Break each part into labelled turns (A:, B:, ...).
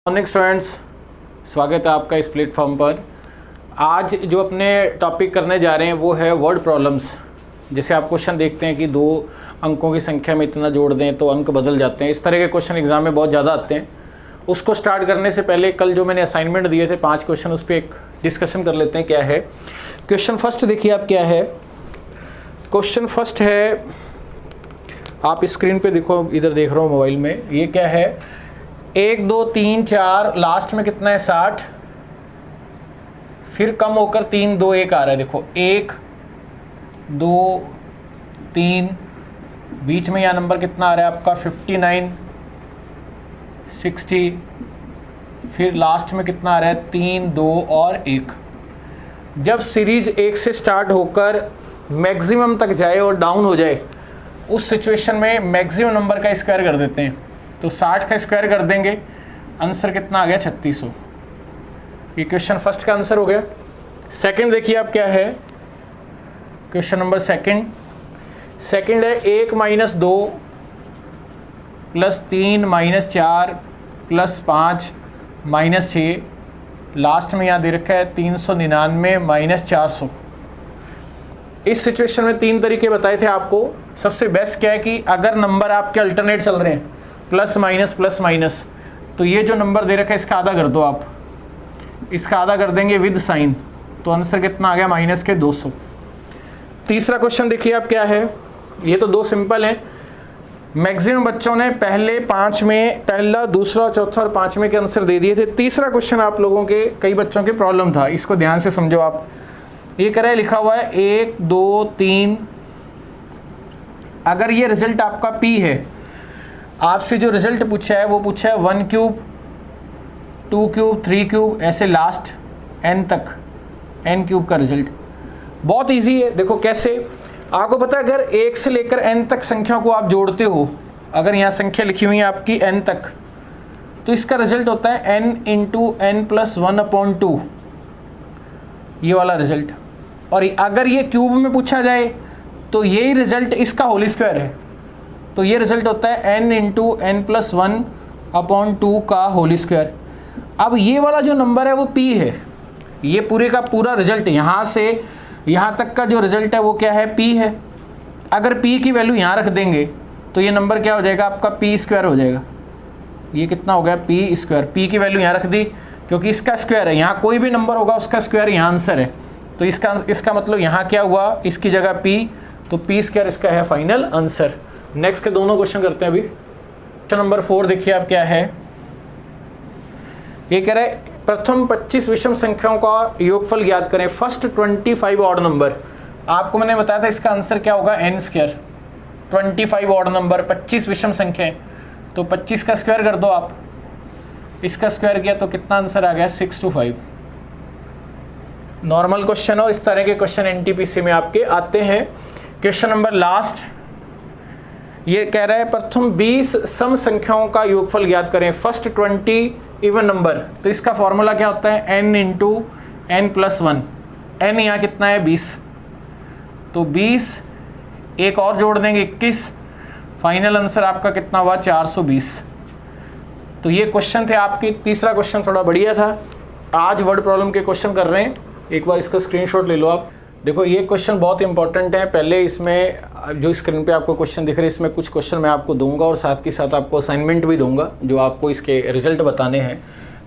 A: Morning students, स्वागत है आपका इस प्लेटफॉर्म पर। आज जो अपने टॉपिक करने जा रहे हैं वो है वर्ड प्रॉब्लम्स। जैसे आप क्वेश्चन देखते हैं कि 2 अंकों की संख्या में इतना जोड़ दें तो अंक बदल जाते हैं, इस तरह के क्वेश्चन एग्जाम में बहुत ज़्यादा आते हैं। उसको स्टार्ट करने से पहले कल जो मैंने असाइनमेंट दिए थे 5 क्वेश्चन, उस पर एक डिस्कशन कर लेते हैं। क्या है क्वेश्चन फर्स्ट, देखिए आप क्या है। क्वेश्चन फर्स्ट है, आप स्क्रीन पे देखो, इधर देख रहा हूँ मोबाइल में। ये क्या है, 1 2 3 4, लास्ट में कितना है 60, फिर कम होकर 3 2 1 आ रहा है। देखो 1 2 3, बीच में यह नंबर कितना आ रहा है आपका 59 60, फिर लास्ट में कितना आ रहा है 3 2 और 1। जब सीरीज 1 से स्टार्ट होकर मैक्सिमम तक जाए और डाउन हो जाए, उस सिचुएशन में मैक्सिमम नंबर का स्क्वायर कर देते हैं। तो 60 का स्क्वायर कर देंगे, आंसर कितना आ गया 3600। ये क्वेश्चन फर्स्ट का आंसर हो गया। सेकंड देखिए आप क्या है, क्वेश्चन नंबर सेकंड है 1 - 2 + 3 - 4 + 5 - 6, लास्ट में यहाँ दे रखा है 399 - 400। इस सिचुएशन में 3 तरीके बताए थे आपको। सबसे बेस्ट क्या है कि अगर नंबर आपके अल्टरनेट चल रहे हैं, प्लस माइनस, तो ये जो नंबर दे रखा है इसका आधा कर दो आप, इसका आधा कर देंगे विद साइन, तो आंसर कितना आ गया -200। तीसरा क्वेश्चन देखिए आप क्या है। ये तो 2 सिंपल हैं। मैक्सिमम बच्चों ने पहले 5 में पहला, दूसरा, चौथा और 5वें के आंसर दे दिए थे। तीसरा क्वेश्चन आप लोगों के कई बच्चों के प्रॉब्लम था, इसको ध्यान से समझो आप। ये कह रहा है, लिखा हुआ है 1 2 3, अगर ये रिजल्ट आपका P है, आपसे जो रिजल्ट पूछा है वो पूछा है 1 क्यूब 2 क्यूब 3 क्यूब, ऐसे लास्ट n तक n क्यूब का रिजल्ट। बहुत इजी है, देखो कैसे। आपको पता है अगर 1 से लेकर n तक संख्या को आप जोड़ते हो, अगर यहाँ संख्या लिखी हुई है आपकी n तक, तो इसका रिजल्ट होता है n × n + 1/2, ये वाला रिजल्ट। और अगर ये क्यूब में पूछा जाए तो यही रिजल्ट इसका होल स्क्वायर है, तो ये रिजल्ट होता है n × n + 1/2 का होल स्क्वायर। अब ये वाला जो नंबर है वो P है, ये पूरे का पूरा रिजल्ट यहाँ से यहाँ तक का जो रिजल्ट है वो क्या है, P है। अगर P की वैल्यू यहाँ रख देंगे तो ये नंबर क्या हो जाएगा आपका, P² हो जाएगा। ये कितना हो गया, P²। P की वैल्यू यहाँ रख दी क्योंकि इसका स्क्वायर है, यहाँ कोई भी नंबर होगा उसका स्क्वायर यहाँ आंसर है, तो इसका मतलब यहाँ क्या हुआ, इसकी जगह P, तो P² इसका है फाइनल आंसर। नेक्स्ट के दोनों क्वेश्चन करते हैं अभी। क्वेश्चन नंबर 4 देखिए आप क्या है। ये कह रहा है प्रथम 25 विषम संख्याओं का योगफल ज्ञात करें, फर्स्ट 25 ऑड नंबर। आपको मैंने बताया था इसका आंसर क्या होगा, n²। 25 ऑड नंबर, 25 विषम संख्या है, तो 25 का स्क्वायर कर दो आप, इसका स्क्वायर किया तो कितना आंसर आ गया 625। नॉर्मल क्वेश्चन और इस तरह के क्वेश्चन NTPC में आपके आते हैं। क्वेश्चन नंबर लास्ट, ये कह रहा है प्रथम 20 सम संख्याओं का योगफल ज्ञात करें, फर्स्ट 20 इवन नंबर। तो इसका फॉर्मूला क्या होता है, n × n + 1। n यहाँ कितना है 20, तो 20 एक और जोड़ देंगे 21, फाइनल आंसर आपका कितना हुआ 420। तो ये क्वेश्चन थे आपके। तीसरा क्वेश्चन थोड़ा बढ़िया था। आज वर्ड प्रॉब्लम के क्वेश्चन कर रहे हैं, एक बार इसका स्क्रीनशॉट ले लो आप। देखो ये क्वेश्चन बहुत इंपॉर्टेंट है। पहले इसमें जो स्क्रीन पे आपको क्वेश्चन दिख रहे हैं, इसमें कुछ क्वेश्चन मैं आपको दूंगा और साथ के साथ आपको असाइनमेंट भी दूंगा जो आपको इसके रिजल्ट बताने हैं।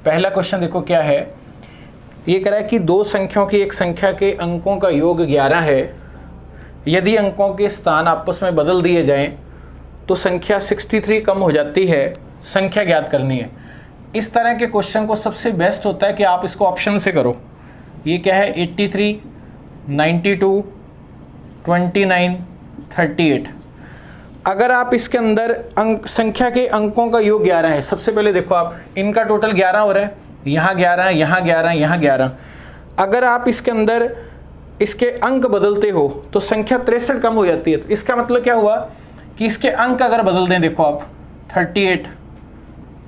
A: पहला क्वेश्चन देखो क्या है। ये कह रहा है कि 2 संख्याओं की एक संख्या के अंकों का योग 11 है, यदि अंकों के स्थान आपस में बदल दिए जाएँ तो संख्या 63 कम हो जाती है, संख्या ज्ञात करनी है। इस तरह के क्वेश्चन को सबसे बेस्ट होता है कि आप इसको ऑप्शन से करो। ये क्या है 83 92 29 38। अगर आप इसके अंदर संख्या के अंकों का योग 11 है, सबसे पहले देखो आप इनका टोटल 11 हो रहा है, यहाँ 11 है, यहाँ 11 है, यहाँ 11। अगर आप इसके अंदर इसके अंक बदलते हो तो संख्या 63 कम हो जाती है। तो इसका मतलब क्या हुआ कि इसके अंक अगर बदल दें, देखो आप 38,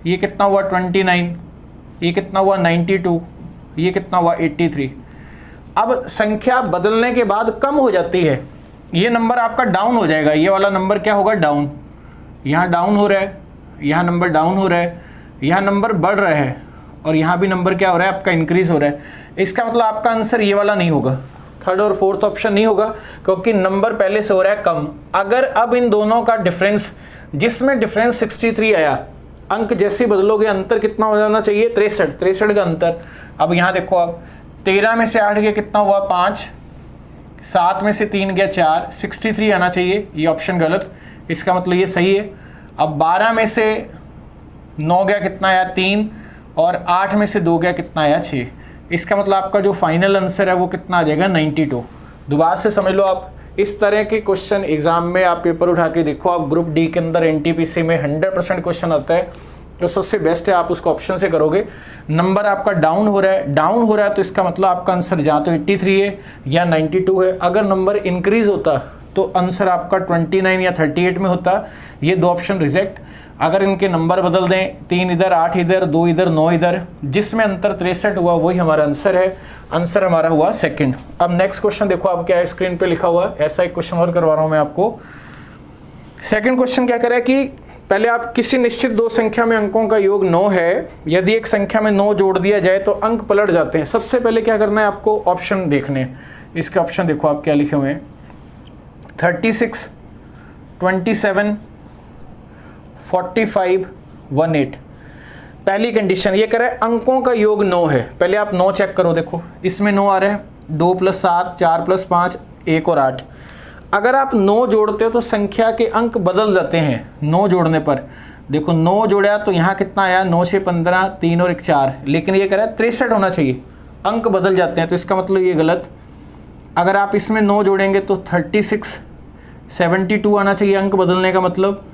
A: ये कितना हुआ 29, ये कितना हुआ 92, ये कितना हुआ 83। अब संख्या बदलने के बाद कम हो जाती है, ये नंबर आपका डाउन हो जाएगा। ये वाला नंबर क्या होगा, डाउन। यहाँ डाउन हो रहा है, यहाँ नंबर डाउन हो रहा है, यहाँ नंबर बढ़ रहा है और यहाँ भी नंबर क्या हो रहा है आपका इंक्रीज हो रहा है, इसका मतलब आपका आंसर ये वाला नहीं होगा, थर्ड और फोर्थ ऑप्शन नहीं होगा, क्योंकि नंबर पहले से हो रहा है कम। अगर अब इन दोनों का डिफरेंस, जिसमें डिफरेंस 63 आया, अंक जैसे बदलोगे अंतर कितना हो जाना चाहिए, 63 का अंतर। अब यहाँ देखो आप 13 में से 8 गया कितना हुआ 5, 7 में से 3 गया 4, 63 आना चाहिए, ये ऑप्शन गलत, इसका मतलब ये सही है। अब 12 में से 9 गया कितना आया 3, और 8 में से 2 गया कितना आया 6, इसका मतलब आपका जो फाइनल आंसर है वो कितना आ जाएगा 92। दोबारा से समझ लो आप, इस तरह के क्वेश्चन एग्जाम में आप पेपर उठा के देखो, आप ग्रुप डी के अंदर एनटीपीसी में 100% क्वेश्चन आता है, तो सबसे बेस्ट है आप उसको ऑप्शन से करोगे। नंबर आपका डाउन हो रहा है तो इसका मतलब आपका आंसर या तो 83 है या 92 है। अगर नंबर इंक्रीज होता तो आंसर आपका 29 या 38 में होता, ये दो ऑप्शन रिजेक्ट। अगर इनके नंबर बदल दें, 3 इधर 8 इधर 2 इधर 9 इधर, जिसमें अंतर 63 हुआ वही हमारा आंसर है, आंसर हमारा हुआ सेकंड। अब नेक्स्ट क्वेश्चन देखो आप क्या है, स्क्रीन पे लिखा हुआ, ऐसा एक क्वेश्चन और करवा रहा हूं मैं आपको। सेकंड क्वेश्चन क्या करे कि पहले आप किसी निश्चित दो संख्या में अंकों का योग 9 है, यदि एक संख्या में 9 जोड़ दिया जाए तो अंक पलट जाते हैं। सबसे पहले क्या करना है आपको, ऑप्शन देखने, इसके ऑप्शन देखो आप क्या लिखे हुए हैं, 36, 27, 45, 18। पहली कंडीशन ये करे अंकों का योग 9 है, पहले आप 9 चेक करो, देखो इसमें 9 आ रहा है, 2 + 7, 4 + 5, 1 और 8। अगर आप 9 जोड़ते हो तो संख्या के अंक बदल जाते हैं 9 जोड़ने पर। देखो 9 जोड़ा तो यहाँ कितना आया, 9 से 15, 3 और 1 4, लेकिन ये कह रहा है 63 होना चाहिए, अंक बदल जाते हैं, तो इसका मतलब ये गलत। अगर आप इसमें 9 जोड़ेंगे तो 36, 72 आना चाहिए अंक बदलने का मतलब।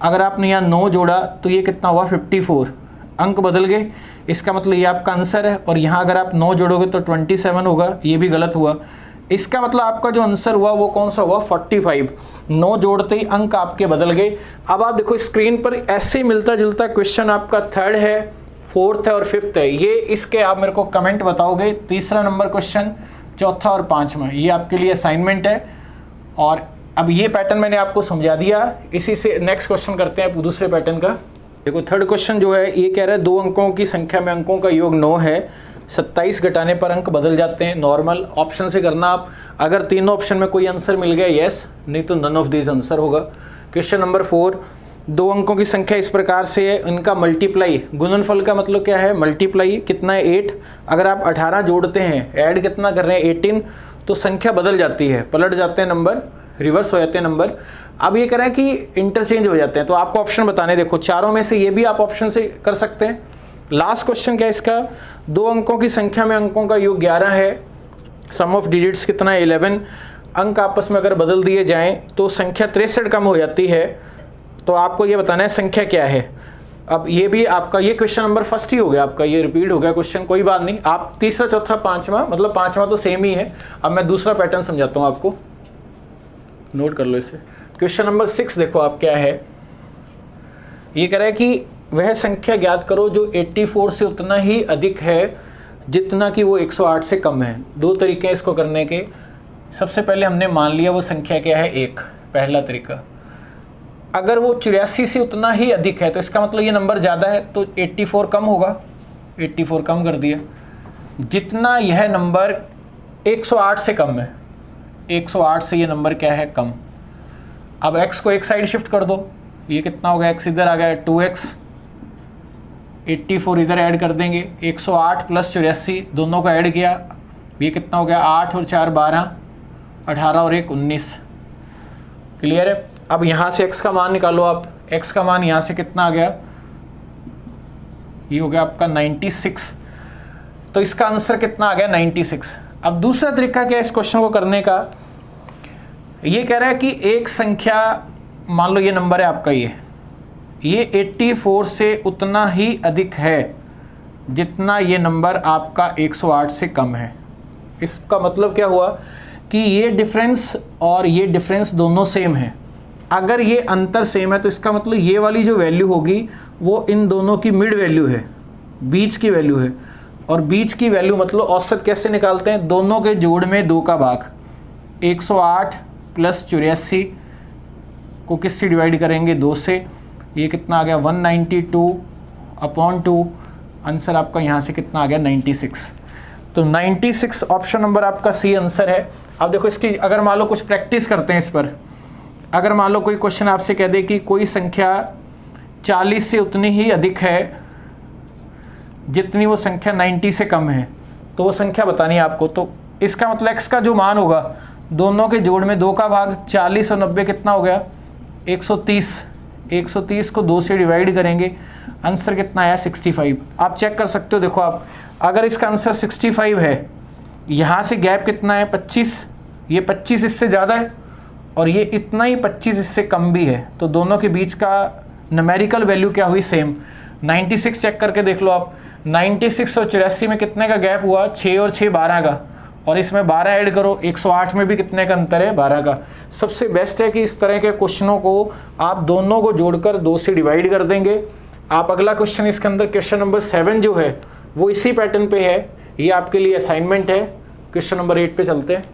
A: अगर आपने यहाँ 9 जोड़ा तो ये कितना हुआ 54, अंक बदल गए, इसका मतलब ये आपका आंसर है। और यहाँ अगर आप 9 जोड़ोगे तो 27 होगा, ये भी गलत हुआ। इसका मतलब आपका जो आंसर हुआ वो कौन सा हुआ 45, 9 जोड़ते ही अंक आपके बदल गए। अब आप देखो स्क्रीन पर ऐसे ही मिलता जुलता क्वेश्चन आपका थर्ड है, फोर्थ है और फिफ्थ है, ये इसके आप मेरे को कमेंट बताओगे। तीसरा नंबर क्वेश्चन, चौथा और पाँचवा, ये आपके लिए असाइनमेंट है। और अब ये पैटर्न मैंने आपको समझा दिया, इसी से नेक्स्ट क्वेश्चन करते हैं दूसरे पैटर्न का। देखो थर्ड क्वेश्चन जो है ये कह रहा है 2 अंकों की संख्या में अंकों का योग 9 है, 27 घटाने पर अंक बदल जाते हैं। नॉर्मल ऑप्शन से करना आप, अगर तीनों ऑप्शन में कोई आंसर मिल गया यस, नहीं तो नन ऑफ दिस आंसर होगा। क्वेश्चन नंबर 4, 2 अंकों की संख्या इस प्रकार से है, इनका मल्टीप्लाई, गुणनफल का मतलब क्या है मल्टीप्लाई, कितना है 8। अगर आप 18 जोड़ते हैं, ऐड कितना कर रहे हैं 18, तो संख्या बदल जाती है, पलट जाते हैं नंबर, रिवर्स हो जाते हैं नंबर। अब ये करें कि इंटरचेंज हो जाते हैं, तो आपको ऑप्शन बताने, देखो चारों में से ये भी आप ऑप्शन से कर सकते हैं। लास्ट क्वेश्चन क्या है इसका, 2 अंकों की संख्या में अंकों का योग 11 है, सम ऑफ डिजिट्स कितना है 11, अंक आपस में अगर बदल दिए जाएं तो संख्या 63 कम हो जाती है। तो आपको ये बताना है संख्या क्या है। अब ये भी आपका ये क्वेश्चन नंबर फर्स्ट ही हो गया आपका, ये रिपीट हो गया क्वेश्चन, कोई बात नहीं। आप तीसरा चौथा पाँचवा, मतलब पाँचवा तो सेम ही है। अब मैं दूसरा पैटर्न समझाता हूँ आपको, नोट कर लो इसे। क्वेश्चन नंबर 6 देखो आप क्या है, ये कह रहा है कि वह संख्या ज्ञात करो जो 84 से उतना ही अधिक है जितना कि वो 108 से कम है। 2 तरीके हैं इसको करने के। सबसे पहले हमने मान लिया वो संख्या क्या है 1, पहला तरीका। अगर वो 84 से उतना ही अधिक है तो इसका मतलब ये नंबर ज़्यादा है, तो 84 कम होगा, 84 कम कर दिया। जितना यह नंबर 108 से कम है, 108 से ये नंबर क्या है कम। अब x को एक साइड शिफ्ट कर दो, ये कितना हो गया, x इधर आ गया 2x, 84 इधर ऐड कर देंगे, 108 + 84 दोनों को ऐड किया, ये कितना हो गया 8 और 4 12, 18 और 1 19। क्लियर है। अब यहाँ से x का मान निकालो आप, x का मान यहाँ से कितना आ गया, ये हो गया आपका 96, तो इसका आंसर कितना आ गया 96। अब दूसरा तरीका क्या है इस क्वेश्चन को करने का, ये कह रहा है कि एक संख्या, मान लो ये नंबर है आपका, ये 84 से उतना ही अधिक है जितना ये नंबर आपका 108 से कम है। इसका मतलब क्या हुआ कि ये डिफरेंस और ये डिफरेंस दोनों सेम है। अगर ये अंतर सेम है तो इसका मतलब ये वाली जो वैल्यू होगी वो इन दोनों की मिड वैल्यू है, बीच की वैल्यू है। और बीच की वैल्यू मतलब औसत कैसे निकालते हैं, दोनों के जोड़ में 2 का भाग, 108 + 84 को किससे डिवाइड करेंगे 2 से, ये कितना आ गया 192 अपॉन 2, आंसर आपका यहाँ से कितना आ गया 96। तो 96 ऑप्शन नंबर आपका सी आंसर है। अब देखो इसकी अगर मान लो कुछ प्रैक्टिस करते हैं इस पर, अगर मान लो कोई क्वेश्चन आपसे कह दे कि कोई संख्या 40 से उतनी ही अधिक है जितनी वो संख्या 90 से कम है, तो वो संख्या बतानी है आपको। तो इसका मतलब x का जो मान होगा दोनों के जोड़ में 2 का भाग, 40 और 90 कितना हो गया 130। 130 को 2 से डिवाइड करेंगे, आंसर कितना आया 65। आप चेक कर सकते हो, देखो आप अगर इसका आंसर 65 है, यहाँ से गैप कितना है 25, ये 25 इससे ज़्यादा है और ये इतना ही 25 इससे कम भी है, तो दोनों के बीच का न्यूमेरिकल वैल्यू क्या हुई सेम। 96 चेक करके देख लो आप, 96 और 84 में कितने का गैप हुआ 6 और 6 12 का, और इसमें 12 ऐड करो 108 में भी कितने का अंतर है 12 का। सबसे बेस्ट है कि इस तरह के क्वेश्चनों को आप दोनों को जोड़कर 2 से डिवाइड कर देंगे। आप अगला क्वेश्चन इसके अंदर क्वेश्चन नंबर 7 जो है वो इसी पैटर्न पे है, ये आपके लिए असाइनमेंट है। क्वेश्चन नंबर 8 पे चलते हैं।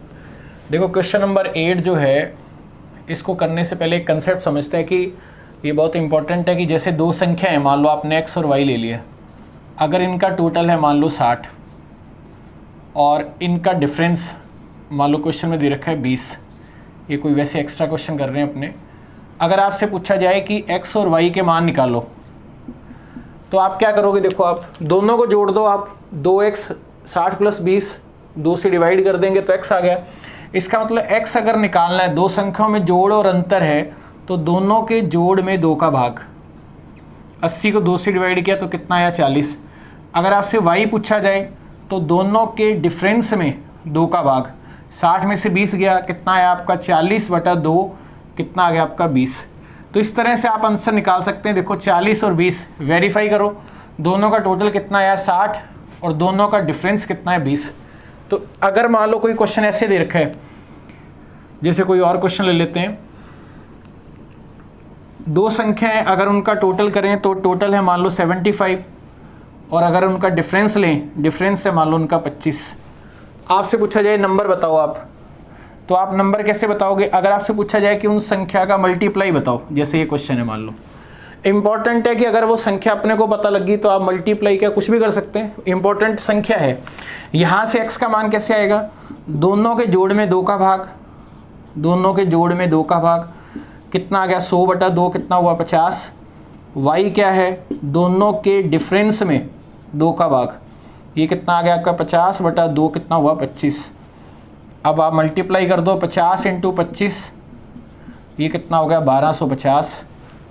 A: देखो क्वेश्चन नंबर 8 जो है, इसको करने से पहले एक कंसेप्ट समझते हैं कि ये बहुत इंपॉर्टेंट है कि जैसे दो संख्या है, मान लो आपने x और y ले लिया, अगर इनका टोटल है मान लो 60 और इनका डिफरेंस मान लो क्वेश्चन में दे रखा है 20, ये कोई वैसे एक्स्ट्रा क्वेश्चन कर रहे हैं अपने। अगर आपसे पूछा जाए कि x और y के मान निकालो, तो आप क्या करोगे, देखो आप दोनों को जोड़ दो, आप 2x 60 + 20 2 से डिवाइड कर देंगे तो x आ गया। इसका मतलब x अगर निकालना है, दो संख्याओं में जोड़ और अंतर है, तो दोनों के जोड़ में 2 का भाग, 80 को 2 से डिवाइड किया तो कितना आया 40। अगर आपसे y पूछा जाए तो दोनों के डिफरेंस में 2 का भाग, 60 में से 20 गया, कितना आया आपका 40/2, कितना आ गया आपका 20। तो इस तरह से आप आंसर निकाल सकते हैं। देखो 40 और 20 वेरीफाई करो, दोनों का टोटल कितना आया 60 और दोनों का डिफरेंस कितना है 20। तो अगर मान लो कोई क्वेश्चन ऐसे दे रखा है, जैसे कोई और क्वेश्चन ले लेते हैं, दो संख्याएं अगर उनका टोटल करें तो टोटल है मान लो 75 और अगर उनका डिफरेंस लें, डिफरेंस है मान लो उनका 25। आपसे पूछा जाए नंबर बताओ आप, तो आप नंबर कैसे बताओगे। अगर आपसे पूछा जाए कि उन संख्या का मल्टीप्लाई बताओ, जैसे ये क्वेश्चन है मान लो, इंपॉर्टेंट है कि अगर वो संख्या अपने को पता लगी तो आप मल्टीप्लाई क्या कुछ भी कर सकते हैं, इंपॉर्टेंट संख्या है। यहाँ से x का मान कैसे आएगा, दोनों के जोड़ में 2 का भाग, दोनों के जोड़ में 2 का भाग, कितना आ गया 100/2, कितना हुआ 50। y क्या है, दोनों के डिफरेंस में 2 का भाग, ये कितना आ गया आपका 50/2, कितना हुआ 25। अब आप मल्टीप्लाई कर दो, 50 × 25, ये कितना हो गया 1250,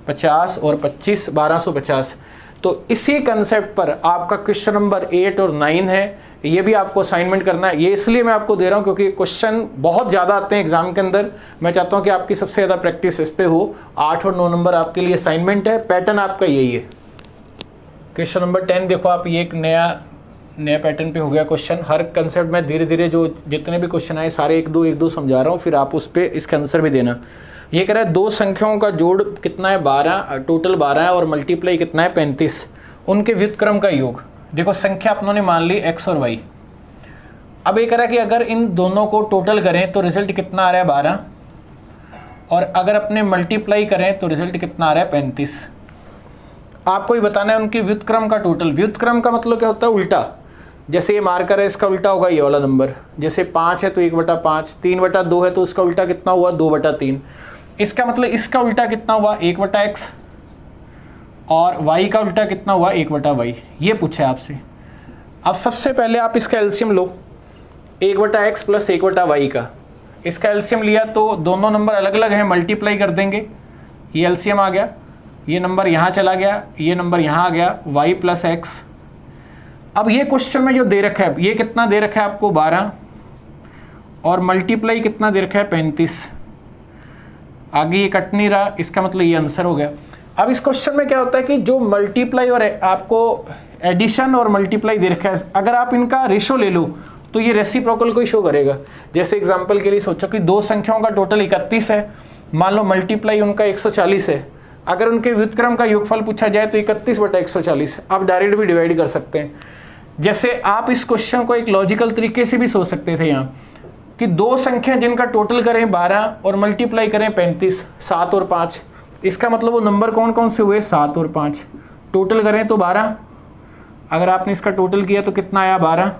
A: 50 और 25 1250। तो इसी कंसेप्ट पर आपका क्वेश्चन नंबर 8 और 9 है, ये भी आपको असाइनमेंट करना है। ये इसलिए मैं आपको दे रहा हूँ क्योंकि क्वेश्चन बहुत ज़्यादा आते हैं एग्जाम के अंदर, मैं चाहता हूँ कि आपकी सबसे ज़्यादा प्रैक्टिस इस पे हो। 8 और 9 नंबर आपके लिए असाइनमेंट है, पैटर्न आपका यही है। क्वेश्चन नंबर 10 देखो आप, ये एक नया पैटर्न पे हो गया क्वेश्चन। हर कंसेप्ट में धीरे धीरे जो जितने भी क्वेश्चन आए सारे एक दो समझा रहा हूँ, फिर आप उस पर इसका आंसर भी देना। ये कह रहा है दो संख्याओं का जोड़ कितना है 12, टोटल 12 है और मल्टीप्लाई कितना है 35, उनके व्युत्क्रम का योग। देखो संख्या अपनों ने मान ली x और y। अब ये कह रहा है कि अगर इन दोनों को टोटल करें तो रिजल्ट कितना आ रहा है 12, और अगर अपने मल्टीप्लाई करें तो रिजल्ट कितना आ रहा है 35। आपको ही बताना है उनके व्युत्क्रम का टोटल। व्युत्क्रम का मतलब क्या होता है, उल्टा। जैसे ये मार्कर है, इसका उल्टा होगा ये वाला नंबर। जैसे 5 है तो 1/5, 3/2 है तो उसका उल्टा कितना हुआ 2/3। इसका मतलब इसका उल्टा कितना हुआ 1/x और y का उल्टा कितना हुआ 1/y। ये पूछा है आपसे। अब सबसे पहले आप इसका एलसीएम लो, 1/x + 1/y का। इसका एलसीएम लिया तो दोनों नंबर अलग अलग हैं, मल्टीप्लाई कर देंगे, ये एलसीएम आ गया, ये नंबर यहाँ चला गया, ये नंबर यहाँ आ गया, y + x। अब ये क्वेश्चन में जो दे रखा है, ये कितना दे रखा है आपको 12 और मल्टीप्लाई कितना दे रखा है 35। आगे ये कट नहीं रहा, इसका मतलब ये आंसर हो गया। अब इस क्वेश्चन में क्या होता है कि जो मल्टीप्लाई और आपको एडिशन और मल्टीप्लाई दे रखा है, अगर आप इनका रेशो ले लो तो ये रेसिप्रोकल को ही शो करेगा। जैसे एग्जांपल के लिए सोचो कि दो संख्याओं का टोटल 31 है, मान लो मल्टीप्लाई उनका 140 है, अगर उनके व्युत्क्रम का योगफल पूछा जाए तो 31/140। आप डायरेक्ट भी डिवाइड कर सकते हैं। जैसे आप इस क्वेश्चन को एक लॉजिकल तरीके से भी सोच सकते थे यहाँ कि दो संख्या जिनका टोटल करें 12 और मल्टीप्लाई करें 35, 7 और 5। इसका मतलब वो नंबर कौन कौन से हुए 7 और 5। टोटल करें तो 12, अगर आपने इसका टोटल किया तो कितना आया 12,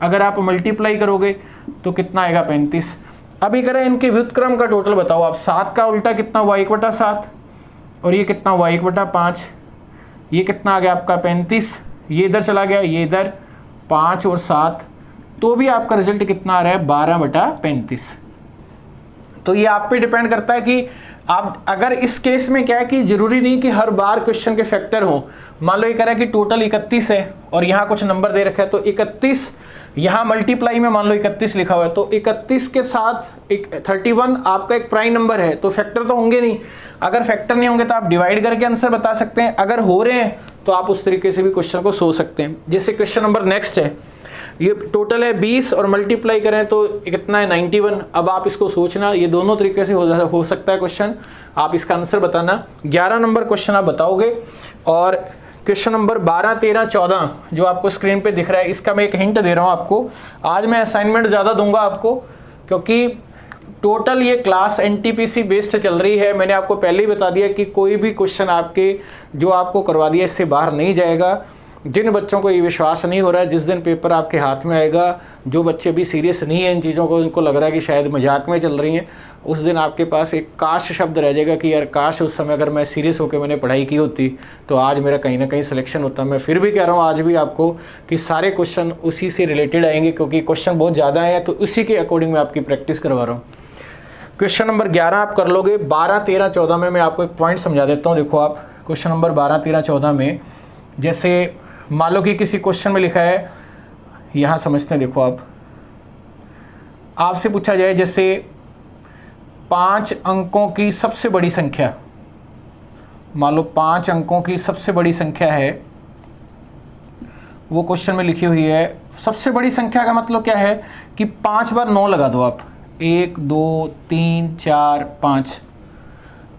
A: अगर आप मल्टीप्लाई करोगे तो कितना आएगा 35। अभी करें इनके व्युत्क्रम का टोटल बताओ आप। 7 का उल्टा कितना हुआ 1/7, और ये कितना हुआ 1/5, ये कितना आ गया आपका 35, ये इधर चला गया, ये इधर 5 और 7, तो भी आपका रिजल्ट कितना आ रहा है 12/35। तो ये आप पे डिपेंड करता है कि आप, अगर इस केस में क्या है कि जरूरी नहीं कि हर बार क्वेश्चन के फैक्टर हो। मान लो ये कह रहा है कि टोटल 31 है और यहाँ कुछ नंबर दे रखा है, तो 31 यहाँ मल्टीप्लाई में मान लो 31 लिखा हुआ है, तो 31 के साथ 31 आपका एक प्राइम नंबर है, तो फैक्टर तो होंगे नहीं। अगर फैक्टर नहीं होंगे तो आप डिवाइड करके आंसर बता सकते हैं, अगर हो रहे हैं तो आप उस तरीके से भी क्वेश्चन को सोच सकते हैं। जैसे क्वेश्चन नंबर नेक्स्ट है, ये टोटल है 20 और मल्टीप्लाई करें तो कितना है 91। अब आप इसको सोचना, ये दोनों तरीके से हो सकता है क्वेश्चन, आप इसका आंसर बताना। 11 नंबर क्वेश्चन आप बताओगे, और क्वेश्चन नंबर 12, 13, 14 जो आपको स्क्रीन पे दिख रहा है, इसका मैं एक हिंट दे रहा हूँ आपको। आज मैं असाइनमेंट ज़्यादा दूंगा आपको, क्योंकि टोटल ये क्लास एनटीपीसी बेस्ड चल रही है। मैंने आपको पहले ही बता दिया कि कोई भी क्वेश्चन आपके जो आपको करवा दिया इससे बाहर नहीं जाएगा। जिन बच्चों को ये विश्वास नहीं हो रहा है, जिस दिन पेपर आपके हाथ में आएगा, जो बच्चे भी सीरियस नहीं हैं इन चीज़ों को, उनको लग रहा है कि शायद मजाक में चल रही हैं, उस दिन आपके पास एक काश शब्द रह जाएगा कि यार काश उस समय अगर मैं सीरियस होकर मैंने पढ़ाई की होती तो आज मेरा कहीं ना कहीं सिलेक्शन होता। मैं फिर भी कह रहा हूँ आज भी आपको कि सारे क्वेश्चन उसी से रिलेटेड आएंगे, क्योंकि क्वेश्चन बहुत ज़्यादा हैं, तो उसी के अकॉर्डिंग मैं आपकी प्रैक्टिस करवा रहा हूँ। क्वेश्चन नंबर 11 आप कर लोगे। 12, 13, 14 में मैं आपको एक पॉइंट समझा देता हूँ। देखो आप क्वेश्चन नंबर 12, 13, 14 में, जैसे मान लो कि किसी क्वेश्चन में लिखा है, यहाँ समझते हैं। देखो आप, आपसे पूछा जाए जैसे 5 अंकों की सबसे बड़ी संख्या, मान लो 5 अंकों की सबसे बड़ी संख्या है, वो क्वेश्चन में लिखी हुई है। सबसे बड़ी संख्या का मतलब क्या है कि 5 बार 9 लगा दो आप, 1, 2, 3, 4, 5।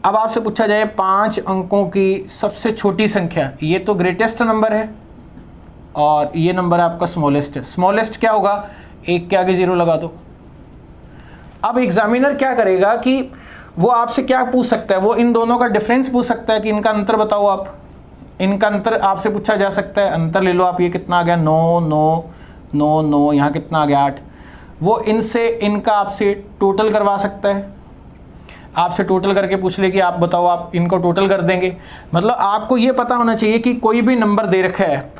A: अब आपसे पूछा जाए 5 अंकों की सबसे छोटी संख्या, ये तो ग्रेटेस्ट नंबर है और ये नंबर आपका स्मॉलेस्ट है। स्मॉलेस्ट क्या होगा, 1 के आगे 0 लगा दो। अब एग्जामिनर क्या करेगा कि वो आपसे क्या पूछ सकता है, वो इन दोनों का डिफरेंस पूछ सकता है कि इनका अंतर बताओ आप। इनका अंतर आपसे पूछा जा सकता है, अंतर ले लो आप, ये कितना आ गया 9, 9, 9, 9, यहाँ कितना आ गया 8। वो इनसे इनका आपसे टोटल करवा सकता है, आपसे टोटल करके पूछ ले कि आप बताओ, आप इनको टोटल कर देंगे। मतलब आपको ये पता होना चाहिए कि कोई भी नंबर दे रखा है,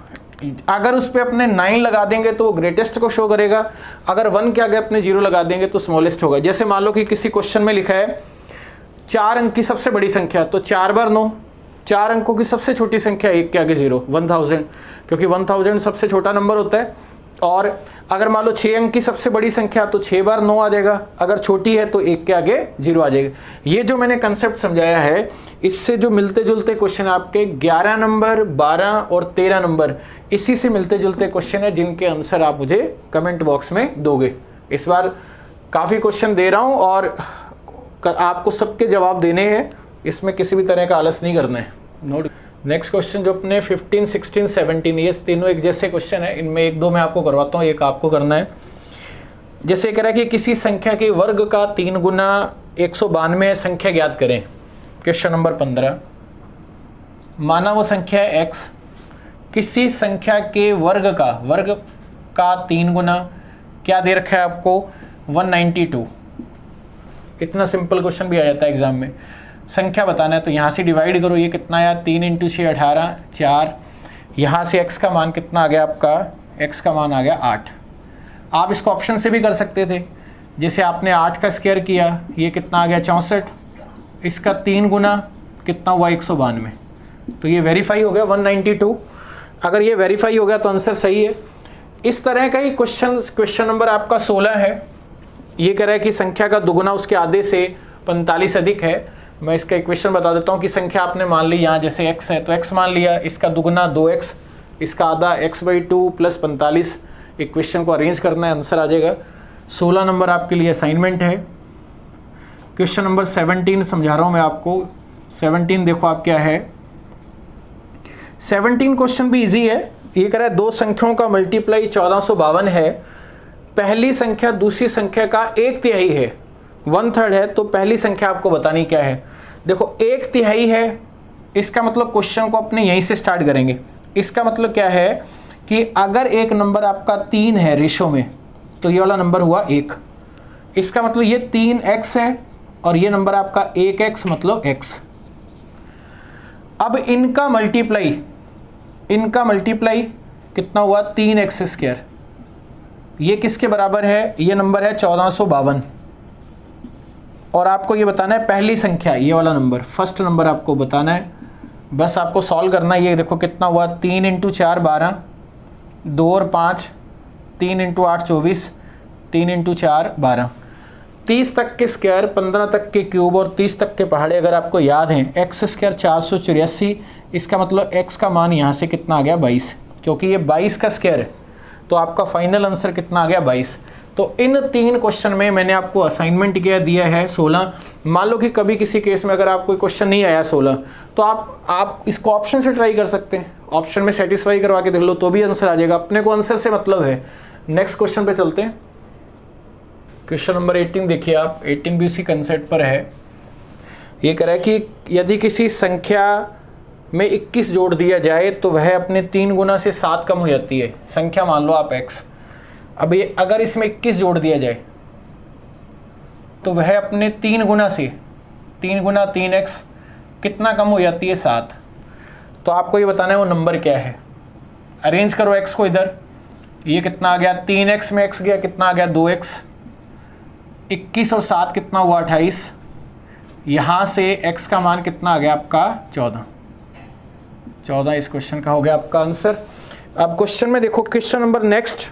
A: अगर उस पर अपने 9 लगा देंगे तो ग्रेटेस्ट को शो करेगा, अगर 1 के आगे अपने 0 लगा देंगे तो स्मॉलेस्ट होगा। जैसे मान लो कि किसी क्वेश्चन में लिखा है 4 अंक की सबसे बड़ी संख्या, तो 4 बार 9। 4 अंकों की सबसे छोटी संख्या 1 के आगे 0, 1000, क्योंकि 1000 सबसे छोटा नंबर होता है। और अगर मान लो 6 अंक की सबसे बड़ी संख्या, तो 6 बार 9 आ जाएगा, अगर छोटी है तो 1 के आगे 0 आ जाएगा। ये जो मैंने कंसेप्ट समझाया है, इससे जो मिलते जुलते क्वेश्चन आपके 11 नंबर, 12 और 13 नंबर, इसी से मिलते जुलते क्वेश्चन है, जिनके आंसर आप मुझे कमेंट बॉक्स में दोगे। इस बार काफ़ी क्वेश्चन दे रहा हूँ और आपको सबके जवाब देने हैं, इसमें किसी भी तरह का आलस नहीं करना है। नोट। नेक्स्ट क्वेश्चन जो अपने 15, 16, 17, ये तीनों एक जैसे क्वेश्चन है, इनमें 1-2 मैं आपको करवाता हूँ, एक आपको करना है। जैसे कह रहा है कि किसी संख्या के वर्ग का 3 गुना 192 संख्या ज्ञात करें। क्वेश्चन नंबर 15, माना वो संख्या है x, किसी संख्या के वर्ग का 3 गुना क्या दे रखा है आपको 192। इतना सिंपल क्वेश्चन भी आ जाता है एग्जाम में। संख्या बताना है तो यहाँ से डिवाइड करो, ये कितना आया 3 × 6 18, 4। यहाँ से x का मान कितना आ गया आपका, x का मान आ गया 8। आप इसको ऑप्शन से भी कर सकते थे, जैसे आपने 8 का स्क्वायर किया, ये कितना आ गया 64, इसका 3 गुना कितना हुआ 192, तो ये वेरीफाई हो गया 192। अगर ये वेरीफाई हो गया तो आंसर सही है। इस तरह का ही क्वेश्चन नंबर आपका 16 है। ये कह रहा है कि संख्या का दुगुना उसके आधे से 45 अधिक है। मैं इसका इक्वेशन बता देता हूँ कि संख्या आपने मान ली, यहाँ जैसे x है तो x मान लिया, इसका दुगुना 2x, इसका आधा x/2 + 45। इक्वेशन को अरेंज करना है, आंसर आ जाएगा। 16 नंबर आपके लिए असाइनमेंट है। क्वेश्चन नंबर 17 समझा रहा हूँ मैं आपको। 17 देखो आप क्या है, 17 क्वेश्चन भी इजी है। ये कह रहा है 2 संख्याओं का मल्टीप्लाई 1452 है। पहली संख्या दूसरी संख्या का 1/3 है, 1/3 है, तो पहली संख्या आपको बतानी क्या है। देखो 1/3 है, इसका मतलब क्वेश्चन को अपने यहीं से स्टार्ट करेंगे। इसका मतलब क्या है कि अगर एक नंबर आपका 3 है रेशो में, तो ये वाला नंबर हुआ 1। इसका मतलब ये 3x है और ये नंबर आपका 1x मतलब x। अब इनका मल्टीप्लाई कितना हुआ 3x²। ये किसके बराबर है? ये नंबर है 1452। और आपको ये बताना है पहली संख्या, ये वाला नंबर, फर्स्ट नंबर आपको बताना है। बस आपको सॉल्व करना है। ये देखो कितना हुआ 3 × 4 12, 2 और 5, 3 × 8 24, 3 × 4 12। 30 तक के स्क्वायर, 15 तक के क्यूब और 30 तक के पहाड़े अगर आपको याद हैं। x² 484, इसका मतलब x का मान यहाँ से कितना आ गया 22, क्योंकि ये 22 का स्क्वायर है। तो आपका फाइनल आंसर कितना आ गया 22। तो इन 3 क्वेश्चन में मैंने आपको असाइनमेंट किया दिया है 16। मान लो कि कभी किसी केस में अगर आप कोई क्वेश्चन नहीं आया 16, तो आप इसको ऑप्शन से ट्राई कर सकते हैं। ऑप्शन में सेटिस्फाई करवा के देख लो तो भी आंसर आ जाएगा। अपने को आंसर से मतलब है। नेक्स्ट क्वेश्चन पे चलते हैं। क्वेश्चन नंबर 18 देखिए आप, 18 भी उसी कंसेप्ट पर है। ये कह रहा है कि यदि किसी संख्या में 21 जोड़ दिया जाए तो वह अपने 3 गुना से 7 कम हो जाती है। संख्या मान लो आप x। अब ये अगर इसमें 21 जोड़ दिया जाए तो वह अपने 3 गुना से 3 गुना 3x कितना कम हो जाती है 7। तो आपको ये बताना है वो नंबर क्या है। अरेंज करो x को इधर। ये कितना आ गया 3x में x गया, कितना आ गया 2x। 21 और 7 कितना हुआ 28। यहाँ से x का मान कितना आ गया आपका 14 इस क्वेश्चन का हो गया आपका आंसर। अब क्वेश्चन में देखो, क्वेश्चन नंबर नेक्स्ट,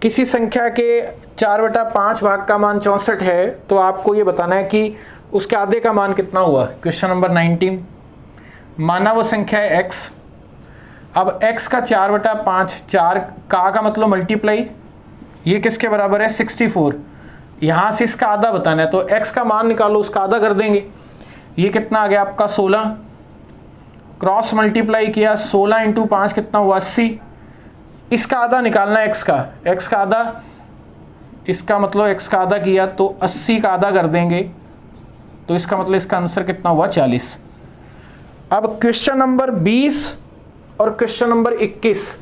A: किसी संख्या के 4/5 भाग का मान 64 है तो आपको ये बताना है कि उसके आधे का मान कितना हुआ। क्वेश्चन नंबर 19, माना वो संख्या है x। अब x का 4/5, 4 का मतलब मल्टीप्लाई, ये किसके बराबर है 64। यहाँ से इसका आधा बताना है तो x का मान निकालो, उसका आधा कर देंगे। ये कितना आ गया आपका 16। क्रॉस मल्टीप्लाई किया, 16 × 5 कितना हुआ 80। इसका आधा निकालना है x का आधा, इसका मतलब x का आधा किया तो 80 का आधा कर देंगे। तो इसका मतलब इसका आंसर कितना हुआ 40। अब क्वेश्चन नंबर 20 और क्वेश्चन नंबर 21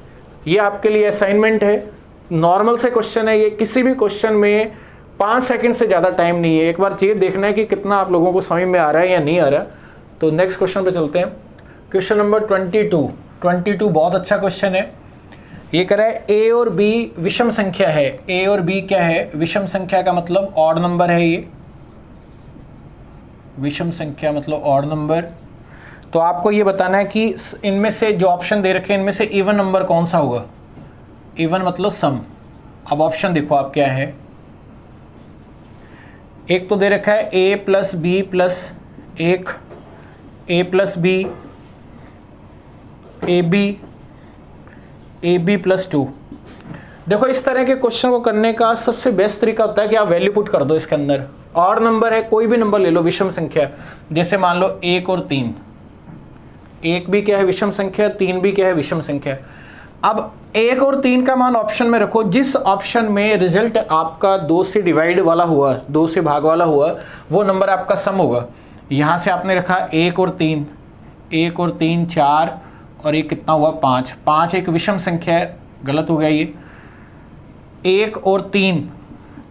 A: ये आपके लिए असाइनमेंट है। नॉर्मल से क्वेश्चन है ये, किसी भी क्वेश्चन में 5 सेकंड से ज़्यादा टाइम नहीं है। एक बार ये देखना है कि कितना आप लोगों को समझ में आ रहा है या नहीं आ रहा। तो नेक्स्ट क्वेश्चन पे चलते हैं। क्वेश्चन नंबर 22 बहुत अच्छा क्वेश्चन है। ये कह रहा है a और b विषम संख्या है। a और b क्या है? विषम संख्या का मतलब ऑड नंबर है। ये विषम संख्या मतलब ऑड नंबर। तो आपको ये बताना है कि इनमें से जो ऑप्शन दे रखे हैं इनमें से इवन नंबर कौन सा होगा। इवन मतलब सम। अब ऑप्शन देखो आप क्या है। एक तो दे रखा है a + b + 1, a + b, ab + 2। देखो इस तरह के क्वेश्चन को करने का सबसे बेस्ट तरीका होता है कि आप वैल्यू पुट कर दो इसके अंदर। और नंबर है, कोई भी नंबर ले लो विषम संख्या, जैसे मान लो 1 और 3। 1 भी क्या है विषम संख्या, 3 भी क्या है विषम संख्या। अब 1 और 3 का मान ऑप्शन में रखो। जिस ऑप्शन में रिजल्ट आपका 2 से डिवाइड वाला हुआ, 2 से भाग वाला हुआ, वो नंबर आपका सम होगा। यहाँ से आपने रखा 1 और 3, 1 और 3 4 और ये कितना हुआ 5। 5 एक विषम संख्या है, गलत हो गया ये। 1 और 3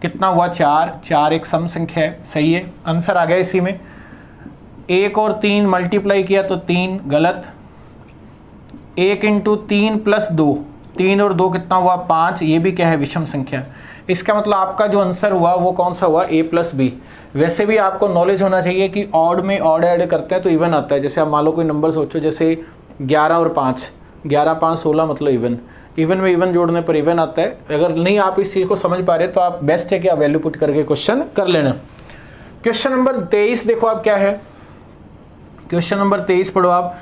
A: कितना हुआ 4, 4 एक सम संख्या है, सही है, आंसर आ गया इसी में। 1 और 3 मल्टीप्लाई किया तो 3, गलत। 1 × 3 + 2, 3 और 2 कितना हुआ 5, ये भी क्या है विषम संख्या। इसका मतलब आपका जो आंसर हुआ वो कौन सा हुआ a + b। वैसे भी आपको नॉलेज होना चाहिए कि ऑड में ऑड ऐड करते हैं तो इवन आता है। जैसे आप मान लो कोई नंबर सोचो, जैसे 11 और 5, 11 5 16 मतलब इवन। इवन में इवन जोड़ने पर इवन आता है। अगर नहीं आप इस चीज़ को समझ पा रहे तो आप बेस्ट है कि आप वैल्यू पुट करके क्वेश्चन कर लेना। क्वेश्चन नंबर 23 देखो आप क्या है। क्वेश्चन नंबर 23 पढ़ो आप।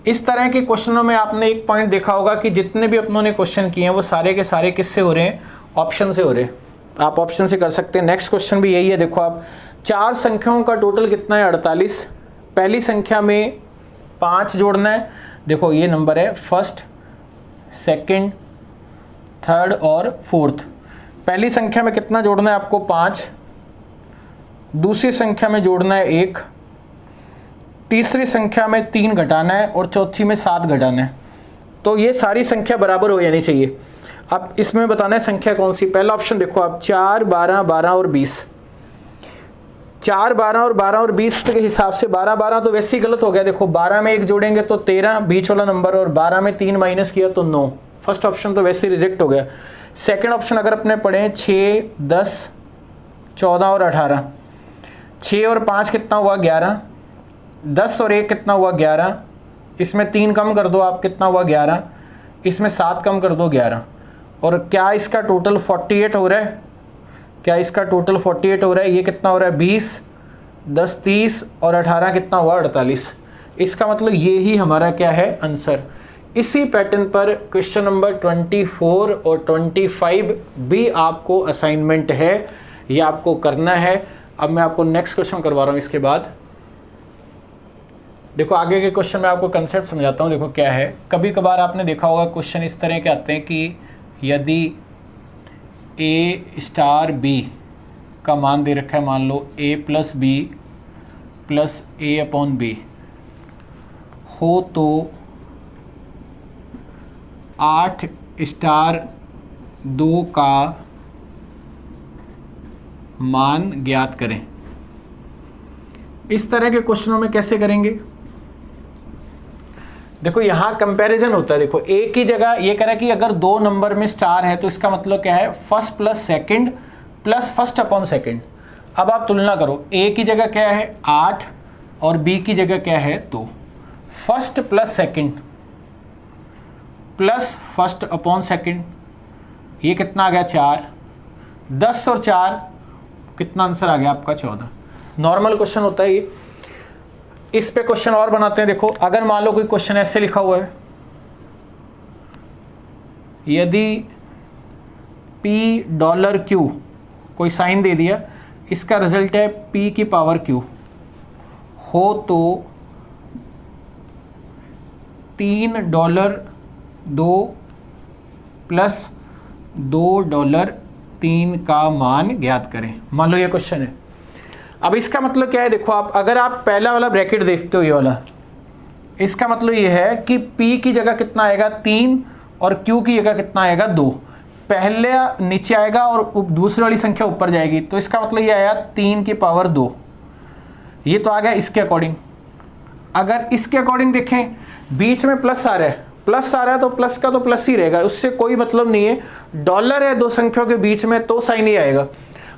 A: इस तरह के क्वेश्चनों में आपने एक पॉइंट देखा होगा कि जितने भी अपनों ने क्वेश्चन किए हैं वो सारे के सारे किससे हो रहे हैं, ऑप्शन से हो रहे हैं। आप ऑप्शन से कर सकते हैं। नेक्स्ट क्वेश्चन भी यही है। देखो आप, 4 संख्याओं का टोटल कितना है 48। पहली संख्या में 5 जोड़ना है। देखो ये नंबर है फर्स्ट, सेकंड, थर्ड और फोर्थ। पहली संख्या में कितना जोड़ना है आपको 5, दूसरी संख्या में जोड़ना है 1, तीसरी संख्या में 3 घटाना है और चौथी में 7 घटाना है, तो ये सारी संख्या बराबर हो जानी चाहिए। अब इसमें बताना है संख्या कौन सी। पहला ऑप्शन देखो आप, 4, 12, 12 और 20। 4, 12 और 12 और 20 के हिसाब से 12, 12 तो वैसे ही गलत हो गया। देखो 12 में 1 जोड़ेंगे तो 13 बीच वाला नंबर, और 12 में 3 माइनस किया तो 9। फर्स्ट ऑप्शन तो वैसे ही रिजेक्ट हो गया। सेकंड ऑप्शन अगर अपने पढ़ें 6, 10, 14 और 18, 6 और 5 कितना हुआ 11, 10 और 1 कितना हुआ 11, इसमें 3 कम कर दो आप, कितना हुआ 11, इसमें 7 कम कर दो 11, और क्या इसका टोटल 48 हो रहा है? क्या इसका टोटल 48 हो रहा है? ये कितना हो रहा है 20, 10, 30 और 18 कितना हुआ 48। इसका मतलब ये ही हमारा क्या है आंसर। इसी पैटर्न पर क्वेश्चन नंबर 24 और 25 भी आपको असाइनमेंट है, ये आपको करना है। अब मैं आपको नेक्स्ट क्वेश्चन करवा रहा हूँ इसके बाद। देखो आगे के क्वेश्चन में आपको कंसेप्ट समझाता हूँ। देखो क्या है, कभी कभार आपने देखा होगा क्वेश्चन इस तरह के आते हैं कि यदि a स्टार b का मान दे रखा है, मान लो a plus b plus a upon b हो तो 8 स्टार 2 का मान ज्ञात करें। इस तरह के क्वेश्चनों में कैसे करेंगे? देखो यहाँ कंपैरिजन होता है। देखो ए की जगह ये कह रहा है कि अगर 2 नंबर में स्टार है तो इसका मतलब क्या है, first plus second plus first upon second. अब आप तुलना करो, ए की जगह क्या है 8 और बी की जगह क्या है 2। First plus second plus first upon second, ये कितना आ गया 4, 10 और 4 कितना आंसर आ गया आपका 14। नॉर्मल क्वेश्चन होता है ये। इस पे क्वेश्चन और बनाते हैं। देखो अगर मान लो कोई क्वेश्चन ऐसे लिखा हुआ है, यदि $Q कोई साइन दे दिया, इसका रिजल्ट है P की पावर Q हो तो $3.2 प्लस $2.3 का मान ज्ञात करें। मान लो ये क्वेश्चन है। अब इसका मतलब क्या है, देखो आप अगर आप पहला वाला ब्रैकेट देखते हो, ये वाला, इसका मतलब ये है कि P की जगह कितना आएगा 3 और Q की जगह कितना आएगा 2। पहले नीचे आएगा और दूसरी वाली संख्या ऊपर जाएगी, तो इसका मतलब ये आया 3 की पावर 2। ये तो आ गया इसके अकॉर्डिंग। अगर इसके अकॉर्डिंग देखें, बीच में प्लस आ रहा है, प्लस आ रहा है तो प्लस का तो प्लस ही रहेगा, उससे कोई मतलब नहीं है। डॉलर है 2 संख्याओं के बीच में तो साइन ही आएगा।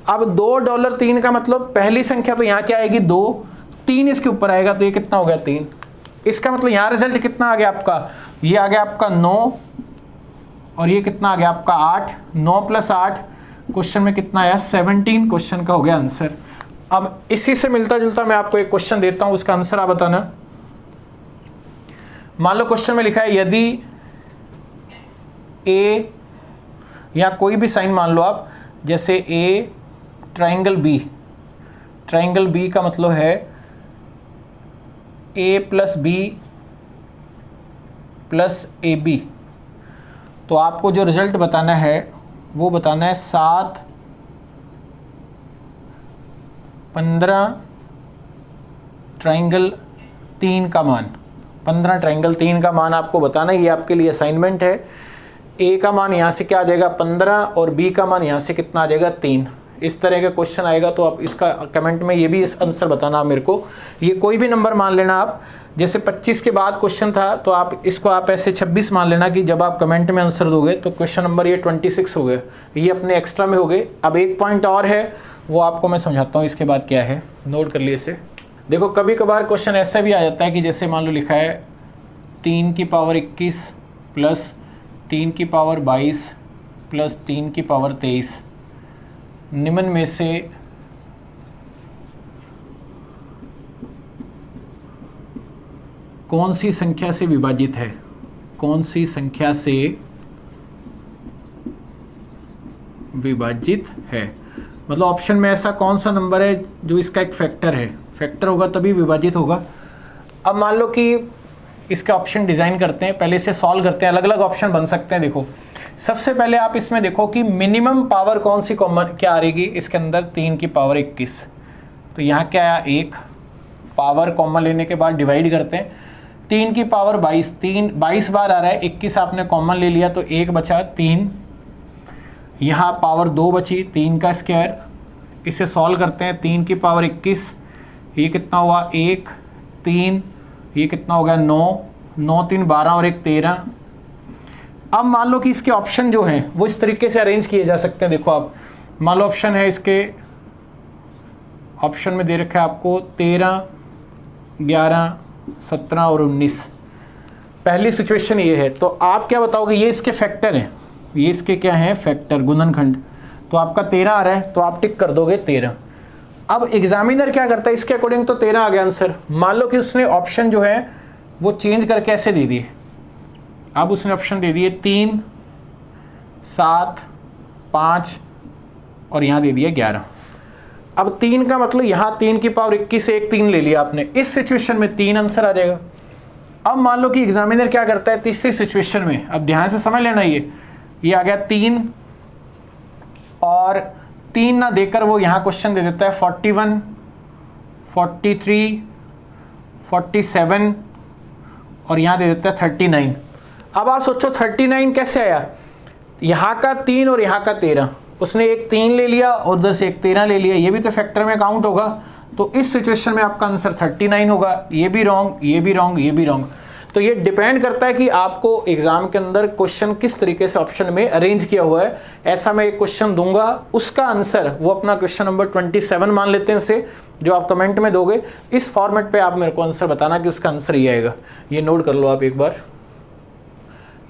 A: अब $2.3 का मतलब पहली संख्या तो यहाँ क्या आएगी 2, 3 इसके ऊपर आएगा तो ये कितना हो गया 3। इसका मतलब यहाँ रिजल्ट कितना आ गया आपका, ये आ गया आपका 9 और ये कितना आ गया आपका 8। 9 + 8 क्वेश्चन में कितना आया 17। क्वेश्चन का हो गया आंसर। अब इसी से मिलता जुलता मैं आपको एक क्वेश्चन देता हूँ, उसका आंसर आप बताना। मान लो क्वेश्चन में लिखा है यदि ए या कोई भी साइन मान लो आप, जैसे a triangle b, triangle b का मतलब है a + b + ab, तो आपको जो रिजल्ट बताना है वो बताना है 7, 15 ट्राइंगल 3 का मान। 15 ट्राइंगल 3 का मान आपको बताना, ये आपके लिए असाइनमेंट है। ए का मान यहाँ से क्या आ जाएगा 15 और बी का मान यहाँ से कितना आ जाएगा 3। इस तरह का क्वेश्चन आएगा तो आप इसका कमेंट में ये भी इस आंसर बताना मेरे को। ये कोई भी नंबर मान लेना आप, जैसे 25 के बाद क्वेश्चन था तो आप इसको आप ऐसे 26 मान लेना कि जब आप कमेंट में आंसर दोगे तो क्वेश्चन नंबर ये 26 हो गए, ये अपने एक्स्ट्रा में हो गए। अब एक पॉइंट और है वो आपको मैं समझाता हूँ इसके बाद क्या है, नोट कर लिए इसे। देखो कभी कभार क्वेश्चन ऐसा भी आ जाता है कि जैसे मान लो लिखा है 3 की पावर 21 प्लस 3 की पावर 22 प्लस 3 की पावर 23 निम्न में से कौन सी संख्या से विभाजित है, कौन सी संख्या से विभाजित है। मतलब ऑप्शन में ऐसा कौन सा नंबर है जो इसका एक फैक्टर है, फैक्टर होगा तभी विभाजित होगा। अब मान लो कि इसका ऑप्शन डिज़ाइन करते हैं, पहले से सॉल्व करते हैं, अलग अलग ऑप्शन बन सकते हैं। देखो सबसे पहले आप इसमें देखो कि मिनिमम पावर कौन सी कॉमन क्या आ रहेगी इसके अंदर, 3 की पावर 21, तो यहाँ क्या आया 1, पावर कॉमन लेने के बाद डिवाइड करते हैं। 3 की पावर 22, 22 बार आ रहा है, 21 आपने कॉमन ले लिया तो 1 बचा 3, यहाँ पावर 2 बची, 3 का स्क्वायर, इसे सॉल्व करते हैं। 3 की पावर 21, ये कितना हुआ 1, 3, ये कितना हो गया 9, 9 3 12 और 1 13। अब मान लो कि इसके ऑप्शन जो हैं वो इस तरीके से अरेंज किए जा सकते हैं। देखो आप मान लो ऑप्शन है, इसके ऑप्शन में दे रखा है आपको 13, 11, 17 और 19। पहली सिचुएशन ये है, तो आप क्या बताओगे, ये इसके फैक्टर हैं, ये इसके क्या हैं फैक्टर, गुणनखंड। तो आपका 13 आ रहा है तो आप टिक कर दोगे 13। अब एग्जामिनर क्या करता है, इसके अकॉर्डिंग तो 13 आ गया आंसर। मान लो कि उसने ऑप्शन जो है वो चेंज करके ऐसे दे दिए। अब उसने ऑप्शन दे दिए 3, 7, 5 और यहाँ दे दिया 11। अब 3 का मतलब यहाँ 3 की पावर 21 से 1 3 ले लिया आपने, इस सिचुएशन में 3 आंसर आ जाएगा। अब मान लो कि एग्जामिनर क्या करता है तीसरी सिचुएशन में, अब ध्यान से समझ लेना, ये आ गया 3 और 3 ना देकर वो यहाँ क्वेश्चन दे देता है 41, 43, 47 और यहाँ दे देता है 39। अब आप सोचो 39 कैसे आया, यहाँ का 3 और यहाँ का 13, उसने एक 3 ले लिया और उधर से एक 13 ले लिया, ये भी तो फैक्टर में काउंट होगा। तो इस सिचुएशन में आपका आंसर 39 होगा। ये भी रॉन्ग, ये भी रॉन्ग, ये भी रॉन्ग। तो ये डिपेंड करता है कि आपको एग्जाम के अंदर क्वेश्चन किस तरीके से ऑप्शन में अरेंज किया हुआ है। ऐसा मैं एक क्वेश्चन दूंगा, उसका आंसर वो अपना क्वेश्चन नंबर 27 मान लेते हैं उसे, जो आप कमेंट में दोगे। इस फॉर्मेट पे आप मेरे को आंसर बताना कि उसका आंसर ये आएगा। ये नोट कर लो आप एक बार।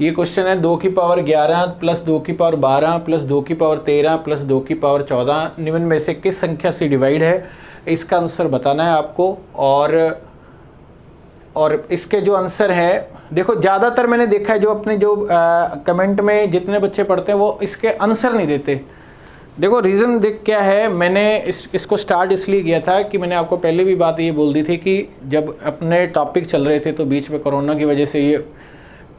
A: ये क्वेश्चन है 2 की पावर 11 प्लस 2 की पावर 12 प्लस 2 की पावर 13 प्लस 2 की पावर 14 निम्न में से किस संख्या से डिवाइड है, इसका आंसर बताना है आपको। और इसके जो आंसर है, देखो ज़्यादातर मैंने देखा है जो अपने जो कमेंट में जितने बच्चे पढ़ते हैं वो इसके आंसर नहीं देते। देखो रीज़न देख क्या है, मैंने इसको स्टार्ट इसलिए किया था कि मैंने आपको पहले भी बात ये बोल दी थी कि जब अपने टॉपिक चल रहे थे तो बीच में कोरोना की वजह से ये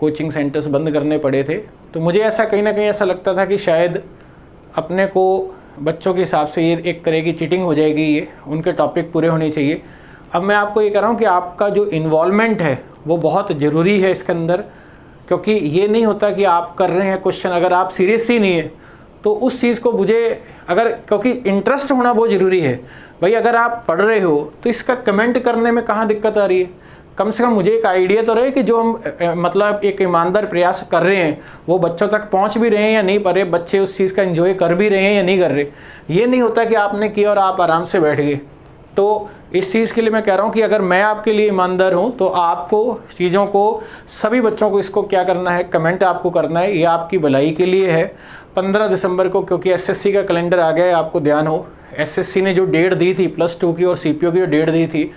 A: कोचिंग सेंटर्स बंद करने पड़े थे, तो मुझे ऐसा कहीं ना कहीं ऐसा लगता था कि शायद अपने को बच्चों के हिसाब से ये एक तरह की चीटिंग हो जाएगी, ये उनके टॉपिक पूरे होने चाहिए। अब मैं आपको ये कह रहा हूँ कि आपका जो इन्वॉल्वमेंट है वो बहुत ज़रूरी है इसके अंदर, क्योंकि ये नहीं होता कि आप कर रहे हैं क्वेश्चन, अगर आप सीरियस ही नहीं है तो उस चीज़ को मुझे अगर, क्योंकि इंटरेस्ट होना बहुत ज़रूरी है भाई। अगर आप पढ़ रहे हो तो इसका कमेंट करने में कहाँ दिक्कत आ रही है, कम से कम मुझे एक आइडिया तो रहे कि जो हम मतलब एक ईमानदार प्रयास कर रहे हैं वो बच्चों तक पहुंच भी रहे हैं या नहीं पा रहे, बच्चे उस चीज़ का एंजॉय कर भी रहे हैं या नहीं कर रहे। ये नहीं होता कि आपने किया और आप आराम से बैठ गए। तो इस चीज़ के लिए मैं कह रहा हूँ कि अगर मैं आपके लिए ईमानदार हूँ तो आपको चीज़ों को, सभी बच्चों को इसको क्या करना है, कमेंट आपको करना है, ये आपकी भलाई के लिए है। 15 दिसंबर को, क्योंकि एसएससी का कैलेंडर आ गया है, आपको ध्यान हो, एसएससी ने जो डेट दी थी +2 की और सीपीओ की जो डेट दी थी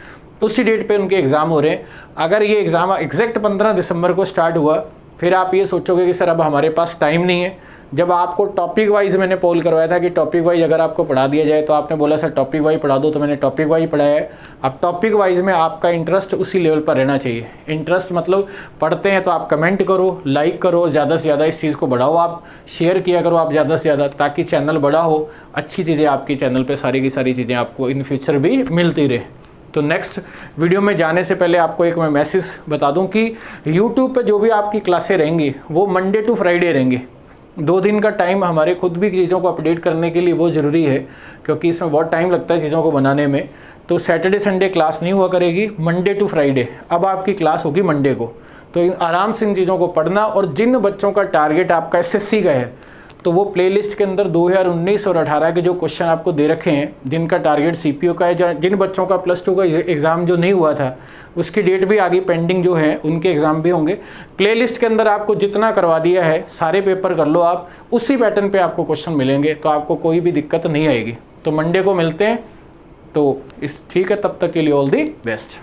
A: उसी डेट पे उनके एग्ज़ाम हो रहे हैं। अगर ये एग्ज़ाम एग्जैक्ट 15 दिसंबर को स्टार्ट हुआ, फिर आप ये सोचोगे कि सर अब हमारे पास टाइम नहीं है। जब आपको टॉपिक वाइज मैंने पोल करवाया था कि टॉपिक वाइज अगर आपको पढ़ा दिया जाए, तो आपने बोला सर टॉपिक वाइज पढ़ा दो, तो मैंने टॉपिक वाइज पढ़ाया है। अब टॉपिक वाइज में आपका इंटरेस्ट उसी लेवल पर रहना चाहिए। इंटरेस्ट मतलब पढ़ते हैं तो आप कमेंट करो, लाइक करो, ज़्यादा से ज़्यादा इस चीज़ को बढ़ाओ, आप शेयर किया करो आप ज़्यादा से ज़्यादा, ताकि चैनल बड़ा हो, अच्छी चीज़ें आपकी चैनल पर सारी की सारी चीज़ें आपको इन फ्यूचर भी मिलती रहे। तो नेक्स्ट वीडियो में जाने से पहले आपको एक मैं मैसेज बता दूं कि YouTube पे जो भी आपकी क्लासें रहेंगी वो मंडे टू फ्राइडे रहेंगे। 2 दिन का टाइम हमारे खुद भी चीज़ों को अपडेट करने के लिए वो ज़रूरी है, क्योंकि इसमें बहुत टाइम लगता है चीज़ों को बनाने में। तो सैटरडे संडे क्लास नहीं हुआ करेगी, मंडे टू फ्राइडे अब आपकी क्लास होगी मंडे को। तो आराम से इन चीज़ों को पढ़ना। और जिन बच्चों का टारगेट आपका SSC का है, तो वो प्लेलिस्ट के अंदर 2019 और 18 के जो क्वेश्चन आपको दे रखे हैं, जिनका टारगेट सीपीओ का है, जिन बच्चों का +2 का एग्ज़ाम जो नहीं हुआ था उसकी डेट भी आगे पेंडिंग जो है, उनके एग्ज़ाम भी होंगे। प्लेलिस्ट के अंदर आपको जितना करवा दिया है सारे पेपर कर लो आप, उसी पैटर्न पे आपको क्वेश्चन मिलेंगे, तो आपको कोई भी दिक्कत नहीं आएगी। तो मंडे को मिलते हैं। तो ठीक है, तब तक के लिए ऑल दी बेस्ट।